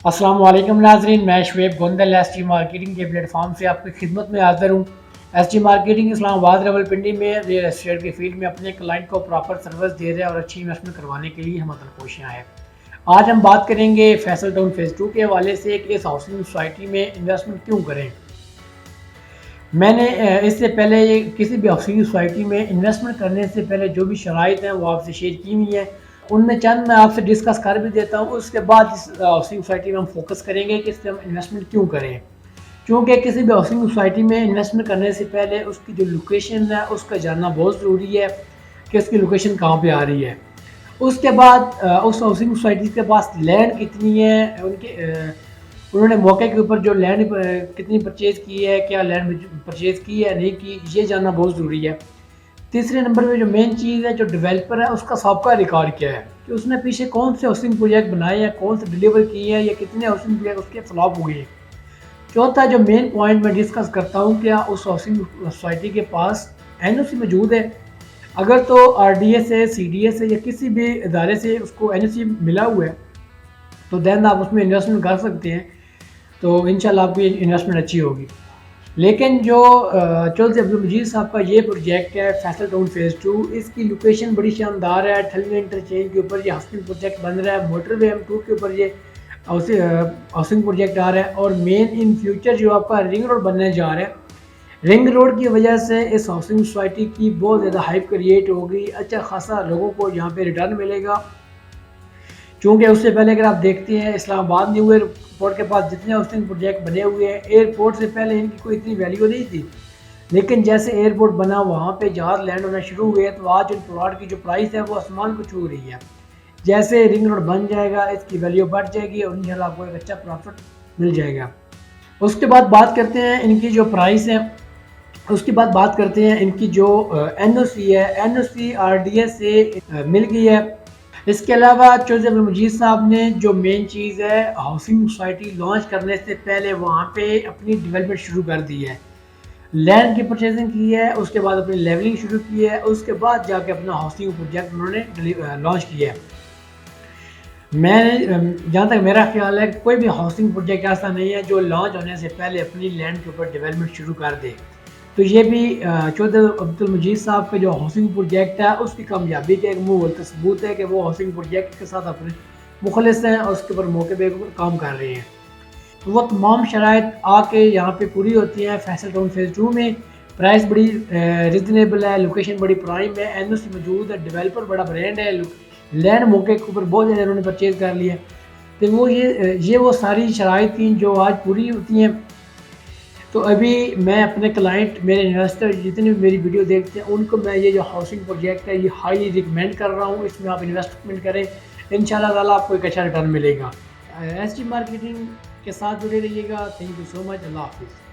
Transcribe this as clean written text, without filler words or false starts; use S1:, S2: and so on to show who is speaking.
S1: अस्सलाम वालेकुम नाज़रीन, मैं Shoaib Gondal S G marketing के प्लेटफॉर्म से आपकी खिदमत में हाज़िर हूँ। S G marketing Islamabad Rawalpindi में रियल एस्टेट की फील्ड में अपने क्लाइंट को प्रॉपर सर्विस दे रहे हैं और अच्छी इन्वेस्टमेंट करवाने के लिए हम तलकोशियाँ हैं। आज हम बात करेंगे फैसल टाउन फेज़ 2 के हवाले से कि इस हाउसिंग सोसाइटी में इन्वेस्टमेंट क्यों करें। मैंने इससे पहले ये किसी भी हाउसिंग सोसाइटी में इन्वेस्टमेंट करने से पहले जो भी शराइत हैं वो आपसे शेयर की हुई हैं। उनमें चंद मैं आपसे डिस्कस कर भी देता हूँ। उसके बाद इस हाउसिंग सोसाइटी में हम फोकस करेंगे कि इस पर हम इन्वेस्टमेंट क्यों करें। क्योंकि किसी भी हाउसिंग सोसाइटी में इन्वेस्टमेंट करने से पहले उसकी जो लोकेशन है उसका जानना बहुत ज़रूरी है कि उसकी लोकेशन कहाँ पे आ रही है। उसके बाद उस हाउसिंग सोसाइटी के पास लैंड कितनी है, उन्होंने मौके के ऊपर जो लैंड कितनी परचेज़ की है, क्या लैंड परचेज़ की है नहीं की, ये जानना बहुत ज़रूरी है। तीसरे नंबर पे जो मेन चीज़ है, जो डेवलपर है उसका सबका रिकॉर्ड क्या है कि उसने पीछे कौन से हाउसिंग प्रोजेक्ट बनाए हैं, कौन से डिलीवर किए हैं या कितने हाउसिंग प्रोजेक्ट उसके फ्लॉप हुए हैं। चौथा जो मेन पॉइंट मैं डिस्कस करता हूँ, क्या उस हाउसिंग सोसाइटी के पास एनओसी मौजूद है। अगर तो आरडीए से, सीडीए से या किसी भी इदारे से उसको एनओसी मिला हुआ है तो देन आप उसमें इन्वेस्टमेंट कर सकते हैं। तो इंशाल्लाह आपकी इन्वेस्टमेंट अच्छी होगी। लेकिन जो चौधरी अब्दुल मजीद साहब का ये प्रोजेक्ट है फैसल टाउन फेज़ 2, इसकी लोकेशन बड़ी शानदार है। ठलिया इंटरचेंज के ऊपर ये हाउसिंग प्रोजेक्ट बन रहा है। मोटरवे M2 के ऊपर ये हाउसिंग प्रोजेक्ट आ रहा है और मेन इन फ्यूचर जो आपका रिंग रोड बनने जा रहा है, रिंग रोड की वजह से इस हाउसिंग सोसाइटी की बहुत ज़्यादा हाइप क्रिएट होगी। अच्छा खासा लोगों को यहाँ पे रिटर्न मिलेगा। चूँकि उससे पहले अगर आप देखते हैं इस्लामाबाद न्यू एयरपोर्ट के पास जितने हाउसिंग प्रोजेक्ट बने हुए हैं, एयरपोर्ट से पहले इनकी कोई इतनी वैल्यू नहीं थी। लेकिन जैसे एयरपोर्ट बना वहाँ पे जहाज़ लैंड होना शुरू हुए तो आज उन प्लॉट की जो प्राइस है वो आसमान को छू रही है। जैसे रिंग रोड बन जाएगा इसकी वैल्यू बढ़ जाएगी और इंशाल्लाह आपको एक अच्छा प्रॉफिट मिल जाएगा। उसके बाद बात करते हैं इनकी जो प्राइस है, उसके बाद बात करते हैं इनकी जो एनओसी है। एनओसी आरडीएस से मिल गई है। इसके अलावा चौधरी अब्दुल मजीद साहब ने जो मेन चीज़ है, हाउसिंग सोसाइटी लॉन्च करने से पहले वहाँ पे अपनी डेवलपमेंट शुरू कर दी है। लैंड की परचेजिंग की है, उसके बाद अपनी लेवलिंग शुरू की है, उसके बाद जाके अपना हाउसिंग प्रोजेक्ट उन्होंने लॉन्च किया है। मैंने जहाँ तक मेरा ख्याल है कोई भी हाउसिंग प्रोजेक्ट ऐसा नहीं है जो लॉन्च होने से पहले अपनी लैंड के ऊपर डेवलपमेंट शुरू कर दे। तो ये भी चौधरी अब्दुल मजीद साहब के जो हाउसिंग प्रोजेक्ट है उसकी कामयाबी का एक मुंह सबूत है कि वो हाउसिंग प्रोजेक्ट के साथ अपने मुखलिस हैं और उसके ऊपर मौके पे काम कर रहे हैं। तो वो तमाम शराइत आके यहाँ पे पूरी होती हैं फैसल टाउन फेज़ 2 में। प्राइस बड़ी रिजनेबल है, लोकेशन बड़ी प्राइम है, एनओसी मौजूद है, डेवलपर बड़ा ब्रांड है, लैंड मौके के ऊपर बहुत ज़्यादा उन्होंने परचेज़ कर लिया। तो वो ये वो सारी शराइत थी जो आज पूरी होती हैं। तो अभी मैं अपने क्लाइंट, मेरे इन्वेस्टर जितने भी मेरी वीडियो देखते हैं उनको मैं ये जो हाउसिंग प्रोजेक्ट है ये हाईली रिकमेंड कर रहा हूँ। इसमें आप इन्वेस्टमेंट करें, इंशाल्लाह ताला आपको एक अच्छा रिटर्न मिलेगा। एस जी मार्केटिंग के साथ जुड़े रहिएगा। Thank you so much. अल्लाह हाफिज़।